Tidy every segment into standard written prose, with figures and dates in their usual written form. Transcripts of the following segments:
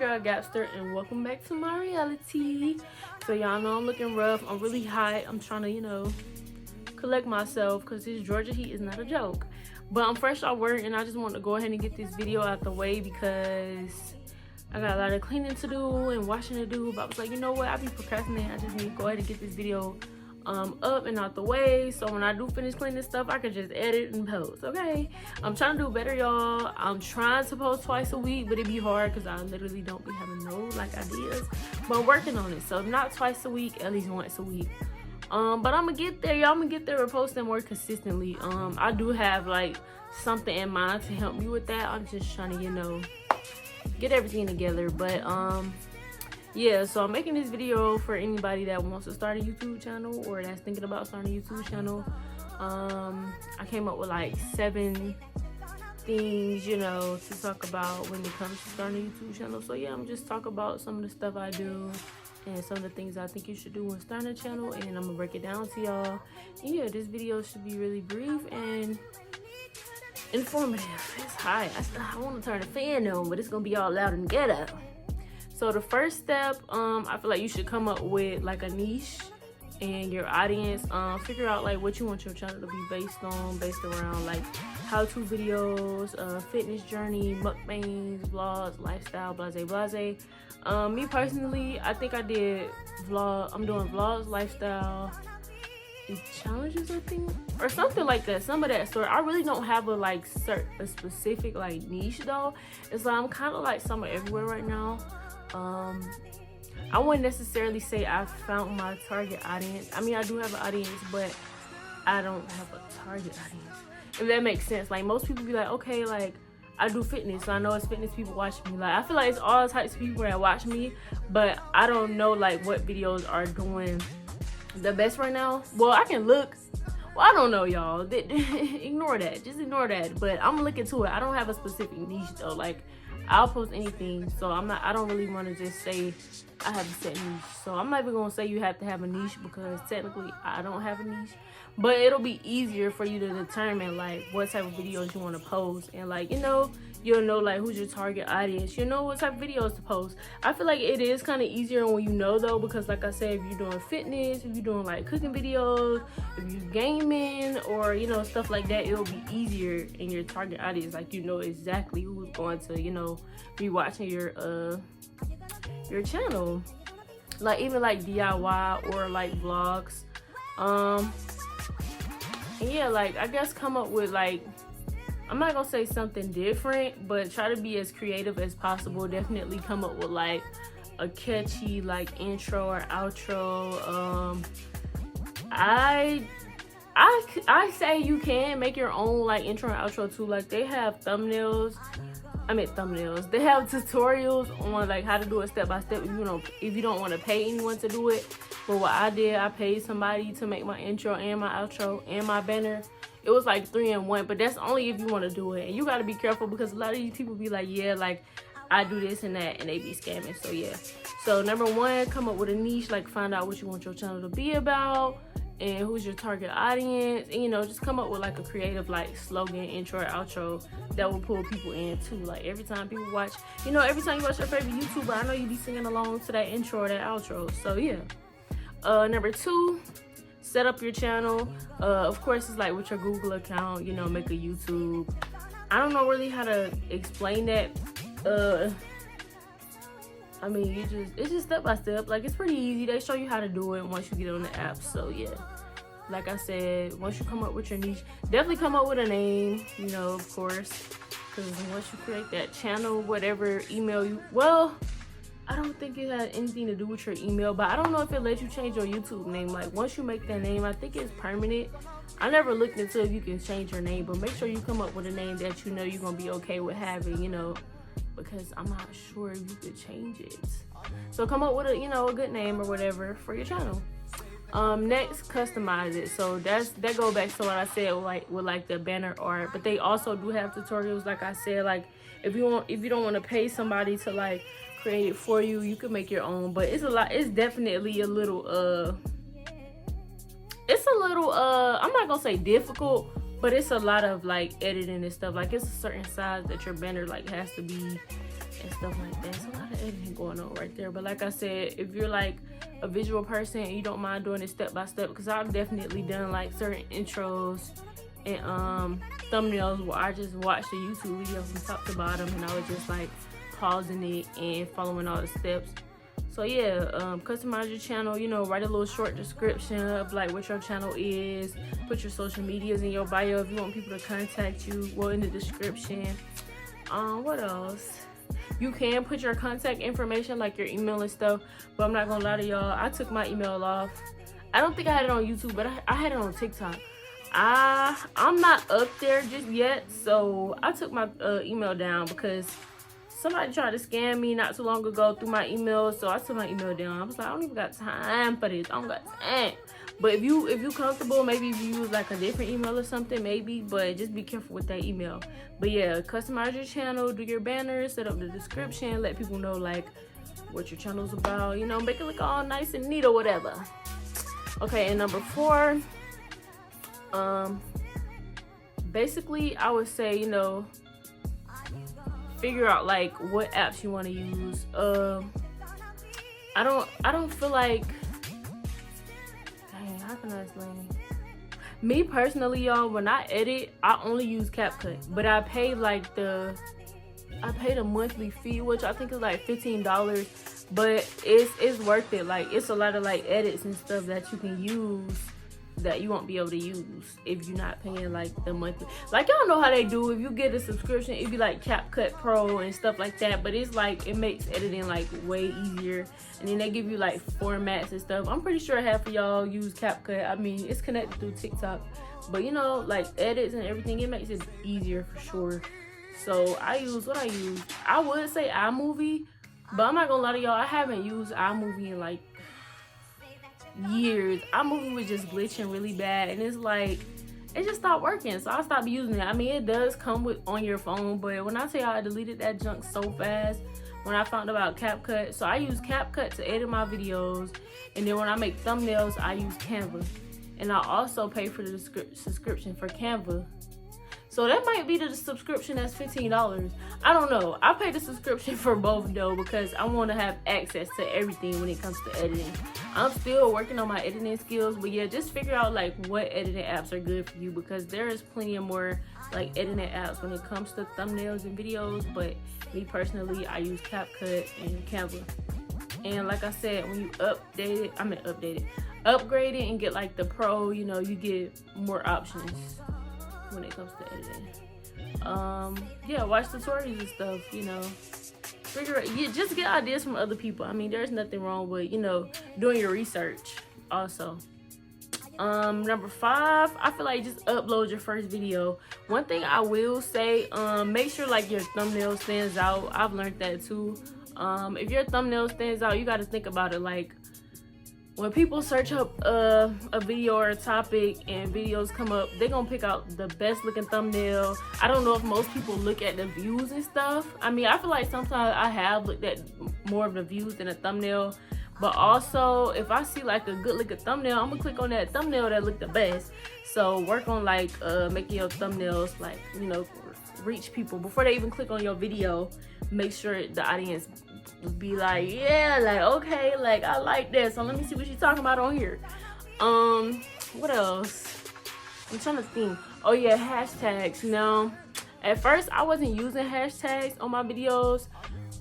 girl Gapster, and welcome back to my reality. So y'all know I'm looking rough. I'm really hot. I'm trying to, collect myself because this Georgia heat is not a joke. But I'm fresh off work and I just want to go ahead and get this video out the way because I got a lot of cleaning to do and washing to do. But I was like, you know what? I be procrastinating. I just need to go ahead and get this video up and out the way, so when I do finish cleaning stuff, I can just edit and post. Okay, I'm trying to do better, y'all. I'm trying to post twice a week, but it be hard because I literally don't be having no ideas, but I'm working on it. So not twice a week, at least once a week. But I'm gonna get there, y'all. I'm gonna get there with posting more consistently. I do have something in mind to help me with that. I'm just trying to get everything together. But yeah, so I'm making this video for anybody that wants to start a YouTube channel or that's thinking about starting a YouTube channel. I came up with 7 things, to talk about when it comes to starting a YouTube channel. So yeah, I'm just talk about some of the stuff I do and some of the things I think you should do when starting a channel, and I'm gonna break it down to y'all. And yeah, this video should be really brief and informative. It's hot. I want to turn the fan on, but it's gonna be all loud and ghetto. So the first step, I feel like you should come up with a niche and your audience. Figure out what you want your channel to be based around how-to videos, fitness journey, mukbangs, vlogs, lifestyle, blase. Me personally, I think I did I'm doing vlogs, lifestyle, and challenges, I think, or something like that, some of that sort. I really don't have a specific niche though. It's I'm kind of somewhere everywhere right now. I wouldn't necessarily say I found my target audience. I mean, I do have an audience, but I don't have a target audience, if that makes sense. Most people be okay, I do fitness, so I know it's fitness people watching me. I feel like it's all types of people that watch me, but I don't know what videos are doing the best right now. Well, I can look. Well, I don't know, y'all. Ignore that. Just ignore that. But I'm looking to it. I don't have a specific niche though. I'll post anything, so I don't really want to just say I have a set niche. So I'm not even gonna say you have to have a niche, because technically I don't have a niche, but it'll be easier for you to determine what type of videos you want to post, and you'll know who's your target audience. You know what type of videos to post. I feel like it is kind of easier when you know though, because like I said, if you're doing fitness, if you're doing cooking videos, if you're gaming, or stuff like that, it'll be easier in your target audience. You know exactly who's going to be watching your channel. Even DIY or vlogs. And yeah, I guess come up with I'm not gonna say something different, but try to be as creative as possible. Definitely come up with a catchy intro or outro. I say you can make your own intro and outro too. They have thumbnails. They have tutorials on how to do it step by step. If you don't want to pay anyone to do it. But what I did, I paid somebody to make my intro and my outro and my banner. It was 3 in 1, but that's only if you want to do it. And you got to be careful, because a lot of these people be I do this and that, and they be scamming. So yeah. So number 1, come up with a niche. Find out what you want your channel to be about and who's your target audience, and just come up with a creative slogan, intro, or outro that will pull people in too. Every time people watch, every time you watch your favorite YouTuber, I know you be singing along to that intro or that outro. So yeah. Number 2, set up your channel. Of course, it's with your Google account, make a YouTube. I don't know really how to explain that. It's just step by step. It's pretty easy. They show you how to do it once you get on the app. So yeah, like I said, once you come up with your niche, definitely come up with a name, of course, because once you create that channel, whatever email you, I don't think it has anything to do with your email, but I don't know if it lets you change your YouTube name. Once you make that name, I think it's permanent. I never looked into if you can change your name, but make sure you come up with a name that you're gonna be okay with having, because I'm not sure if you could change it. So come up with a good name or whatever for your channel. Next, customize it. So that go back to what I said with the banner art, but they also do have tutorials. Like I said, if you don't want to pay somebody to create it for you, you can make your own. But it's definitely a little I'm not gonna say difficult, but it's a lot of editing and stuff. It's a certain size that your banner has to be and stuff like that. So a lot of editing going on right there. But like I said, if you're like a visual person and you don't mind doing it step by step, because I've definitely done like certain intros and thumbnails where I just watched the YouTube video from top to bottom, and I was just like pausing it and following all the steps. So yeah, customize your channel, you know, write a little short description of like what your channel is, put your social medias in your bio if you want people to contact you, well, in the description. What else? You can put your contact information, like your email and stuff, but I'm not gonna lie to y'all, I took my email off. I don't think I had it on YouTube, but I had it on TikTok. I'm not up there just yet, so I took my email down because somebody tried to scam me not too long ago through my email, so I took my email down. I was like, I don't even got time for this. I don't got time. But if you comfortable, maybe if you use like a different email or something, maybe. But just be careful with that email. But yeah, customize your channel, do your banners, set up the description, let people know like what your channel's about. You know, make it look all nice and neat or whatever. Okay, and number 4, basically I would say, you know, figure out like what apps you want to use. I don't feel like, dang, how can I explain? Me personally, y'all, when I edit, I only use CapCut, but I pay the monthly fee, which I think is like $15, but it's worth it. Like, it's a lot of like edits and stuff that you can use that you won't be able to use if you're not paying like the monthly. Like, y'all know how they do. If you get a subscription, it'd be like CapCut Pro and stuff like that, but it's like, it makes editing like way easier, and then they give you like formats and stuff. I'm pretty sure half of y'all use CapCut. I mean, it's connected through TikTok, but you know, like edits and everything, it makes it easier for sure. So I use what I use. I would say iMovie, but I'm not gonna lie to y'all, I haven't used iMovie in like years. iMovie was just glitching really bad, and it's like, it just stopped working, so I stopped using it. I mean, it does come with on your phone, but when I say I deleted that junk so fast when I found about CapCut. So I use CapCut to edit my videos, and then when I make thumbnails, I use Canva, and I also pay for the subscription for Canva. So that might be the subscription that's $15. I don't know. I pay the subscription for both though, because I want to have access to everything when it comes to editing. I'm still working on my editing skills, but yeah, just figure out like what editing apps are good for you, because there is plenty of more like editing apps when it comes to thumbnails and videos. But me personally, I use CapCut and Canva. And like I said, when you upgrade it and get like the Pro, you know, you get more options when it comes to editing. Yeah, watch tutorials and stuff, you know, just get ideas from other people. I mean, there's nothing wrong with, you know, doing your research also. Number 5, I feel like just upload your first video. One thing I will say, make sure like your thumbnail stands out. I've learned that too. If your thumbnail stands out, you got to think about it. Like, when people search up a video or a topic and videos come up, they're gonna pick out the best looking thumbnail. I don't know if most people look at the views and stuff. I mean, I feel like sometimes I have looked at more of the views than a thumbnail. But also, if I see like a good looking thumbnail, I'm gonna click on that thumbnail that look the best. So work on like making your thumbnails like, you know, reach people before they even click on your video. Make sure the audience be like, yeah, like, okay, like, I like this, so let me see what she's talking about on here. What else? I'm trying to think. Oh yeah, hashtags. Now, at first I wasn't using hashtags on my videos,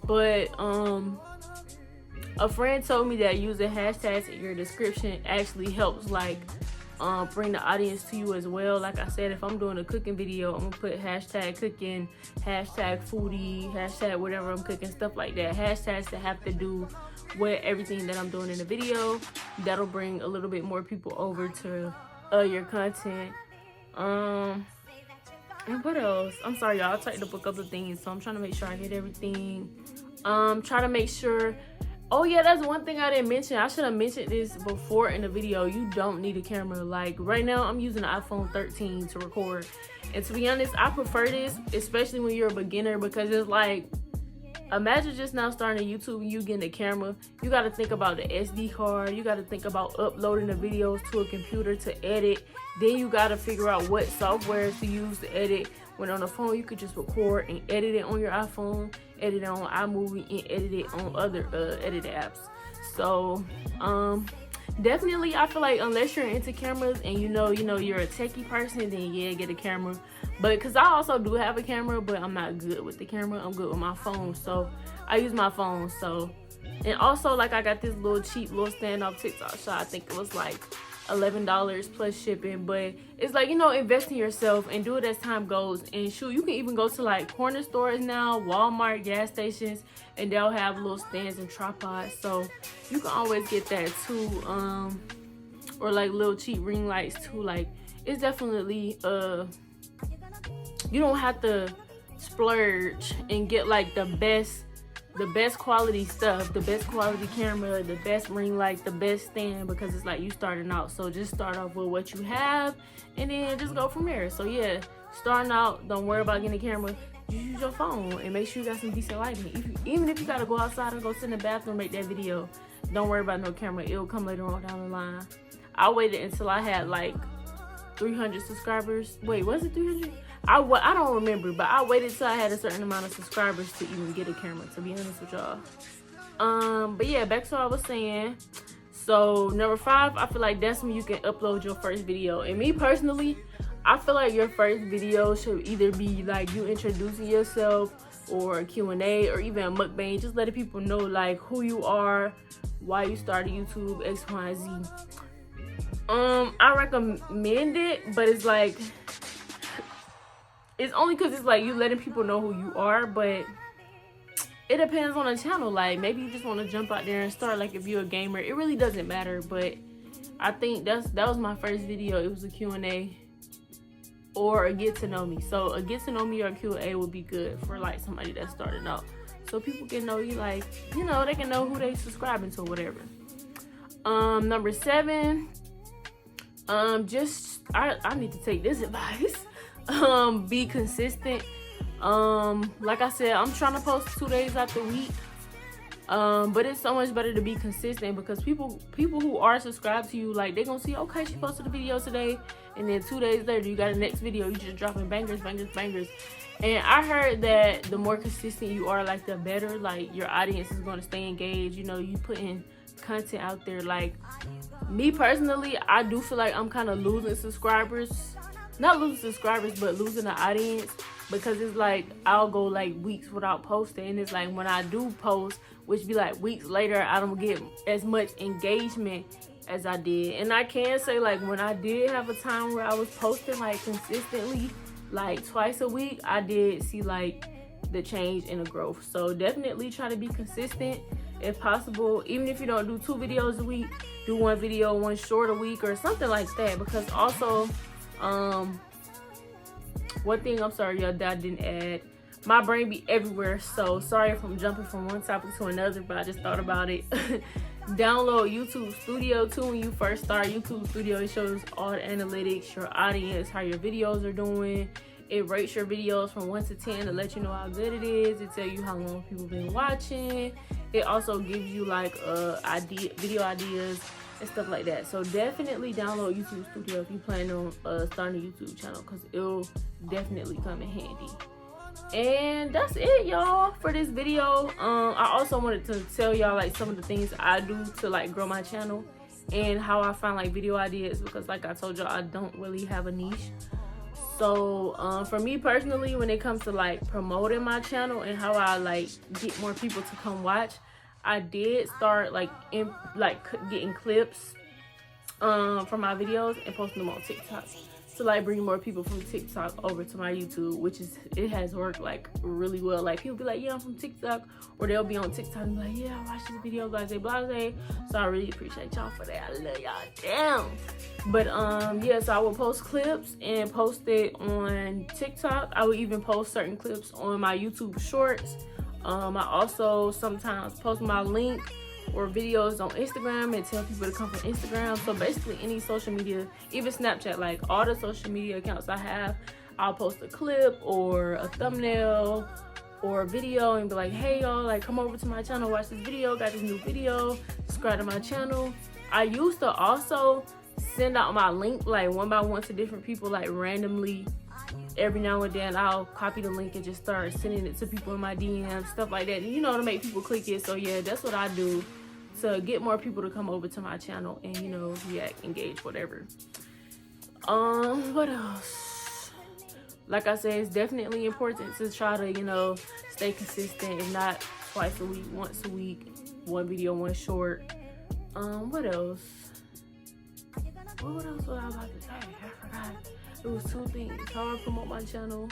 but a friend told me that using hashtags in your description actually helps like bring the audience to you as well. Like I said, if I'm doing a cooking video, I'm gonna put hashtag cooking, hashtag foodie, hashtag whatever I'm cooking, stuff like that. Hashtags that have to do with everything that I'm doing in the video. That'll bring a little bit more people over to your content. And what else? I'm sorry, y'all, I typed up a couple of things, so I'm trying to make sure I hit everything. Try to make sure. Oh yeah, that's one thing I didn't mention. I should have mentioned this before in the video. You don't need a camera. Like right now, I'm using an iPhone 13 to record. And to be honest, I prefer this, especially when you're a beginner, because it's like, imagine just now starting a YouTube and you getting a camera. You got to think about the SD card. You got to think about uploading the videos to a computer to edit. Then you got to figure out what software to use to edit, When on the phone, you could just record and edit it on your iPhone, edit it on iMovie, and edit it on other editing apps. So definitely, I feel like unless you're into cameras and you know you're a techie person, then yeah, get a camera. But because I also do have a camera, but I'm not good with the camera. I'm good with my phone, so I use my phone. So, and also like I got this little cheap little stand off TikTok shop. I think it was like $11 plus shipping, but it's like, invest in yourself and do it as time goes. And shoot, you can even go to like corner stores now, Walmart, gas stations, and they'll have little stands and tripods, so you can always get that too. Or like little cheap ring lights too. Like, it's definitely you don't have to splurge and get like the best quality stuff, the best quality camera, the best ring light, the best stand, because it's like you starting out. So just start off with what you have and then just go from there. So yeah, starting out, don't worry about getting a camera. Just use your phone and make sure you got some decent lighting. Even if you gotta go outside and go sit in the bathroom, make that video, don't worry about no camera. It'll come later on down the line. I waited until I had like 300 subscribers. Wait, was it 300? I don't remember, but I waited till I had a certain amount of subscribers to even get a camera, to be honest with y'all. But yeah, back to what I was saying. So number 5, I feel like that's when you can upload your first video. And me personally, I feel like your first video should either be like you introducing yourself, or a Q&A, or even a mukbang, just letting people know like who you are, why you started YouTube, X, Y, Z. I recommend it, but it's like, it's only because it's like you letting people know who you are, but it depends on the channel. Like, maybe you just want to jump out there and start, like if you're a gamer, it really doesn't matter. But I think that was my first video. It was a Q&A or a get to know me. So a get to know me or a Q&A would be good for like somebody that's starting out, so people can know you, like, they can know who they subscribing to or whatever. Number 7, I need to take this advice. Be consistent. Like I said, I'm trying to post 2 days out the week. But it's so much better to be consistent, because people who are subscribed to you, like, they're gonna see, okay, she posted a video today, and then 2 days later you got a next video, you just dropping bangers. And I heard that the more consistent you are, like, the better, like, your audience is gonna stay engaged. You putting content out there. Like, me personally, I do feel like I'm kind of losing subscribers. Not losing subscribers, but losing the audience, because it's like I'll go like weeks without posting, and it's like when I do post, which be like weeks later, I don't get as much engagement as I did. And I can say, like, when I did have a time where I was posting like consistently, like twice a week, I did see like the change and the growth. So definitely try to be consistent if possible. Even if you don't do 2 videos a week, do 1 video, 1 short a week, or something like that. Because also, one thing, I'm sorry y'all, that I didn't add, my brain be everywhere, so sorry if I'm jumping from one topic to another, but I just thought about it. Download YouTube Studio too. When you first start YouTube Studio, it shows all the analytics, your audience, how your videos are doing. It rates your videos from 1 to 10 to let you know how good it is. It tell you how long people been watching. It also gives you like video ideas and stuff like that. So definitely download YouTube Studio if you plan on starting a YouTube channel, because it'll definitely come in handy. And that's it, y'all, for this video. I also wanted to tell y'all like some of the things I do to like grow my channel and how I find like video ideas, because like I told y'all, I don't really have a niche. So for me personally, when it comes to like promoting my channel and how I like get more people to come watch, I did start getting clips from my videos and posting them on TikTok to like bring more people from TikTok over to my YouTube, which it has worked like really well. Like, people be like, yeah, I'm from TikTok, or they'll be on TikTok and be like, yeah, I watched this video, blase. So I really appreciate y'all for that. I love y'all, damn. But yeah, so I will post clips and post it on TikTok. I will even post certain clips on my YouTube shorts. I also sometimes post my link or videos on Instagram and tell people to come from Instagram. So basically any social media, even Snapchat, like all the social media accounts I have, I'll post a clip or a thumbnail or a video and be like, hey y'all, like, come over to my channel, watch this video, got this new video, subscribe to my channel. I used to also send out my link like one by one to different people, like randomly, every now and then I'll copy the link and just start sending it to people in my DMs, stuff like that, you know, to make people click it. So yeah, that's what I do to get more people to come over to my channel and, you know, react, engage, whatever. What else? Like I said, it's definitely important to try to, you know, stay consistent, if not twice a week, once a week, one video, one short. What else? What else was I about to say? I forgot. It was 2 things. How I promote my channel.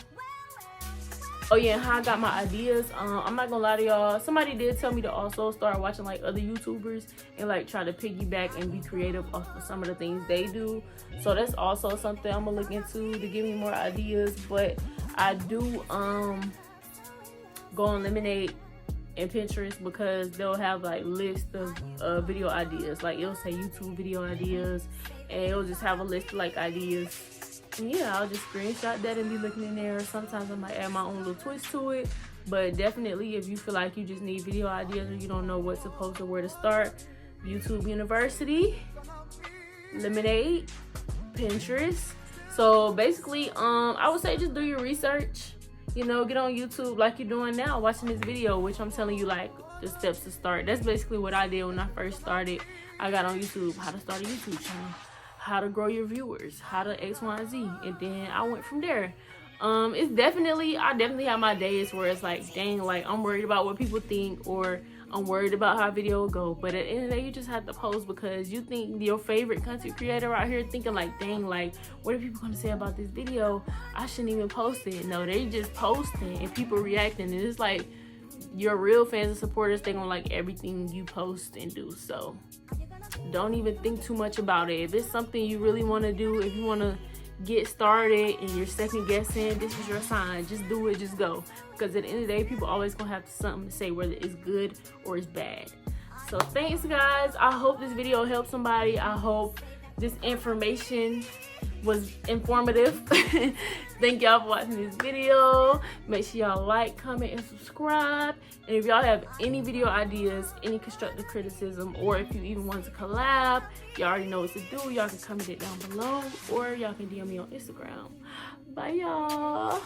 Oh yeah, and how I got my ideas. I'm not gonna lie to y'all. Somebody did tell me to also start watching like other YouTubers and like try to piggyback and be creative off of some of the things they do. So that's also something I'm gonna look into to give me more ideas. But I do go on Lemonade and Pinterest because they'll have like lists of video ideas. Like it'll say YouTube video ideas, and it'll just have a list of like ideas. And yeah, I'll just screenshot that and be looking in there. Sometimes I might add my own little twist to it. But definitely, if you feel like you just need video ideas or you don't know what to post or where to start, YouTube University, Lemonade, Pinterest. So basically, I would say just do your research. You know, get on YouTube like you're doing now, watching this video, which I'm telling you like the steps to start. That's basically what I did when I first started. I got on YouTube, how to start a YouTube channel, how to grow your viewers, how to X, Y, and Z, and then I went from there. I definitely have my days where it's like, dang, like I'm worried about what people think, or I'm worried about how a video will go. But at the end of the day, you just have to post because you think your favorite content creator out here thinking like, dang, like what are people gonna say about this video? I shouldn't even post it. No, they just posting and people reacting, and it's like your real fans and supporters, they gonna like everything you post and do. So don't even think too much about it. If it's something you really want to do, if you want to get started and you're second guessing, this is your sign. Just do it, just go. Because at the end of the day, people always gonna have something to say, whether it's good or it's bad. So thanks guys, I hope this video helped somebody. I hope this information was informative. Thank y'all for watching this video. Make sure y'all like, comment, and subscribe. And if y'all have any video ideas, any constructive criticism, or if you even want to collab, y'all already know what to do. Y'all can comment it down below, or y'all can DM me on Instagram. Bye y'all.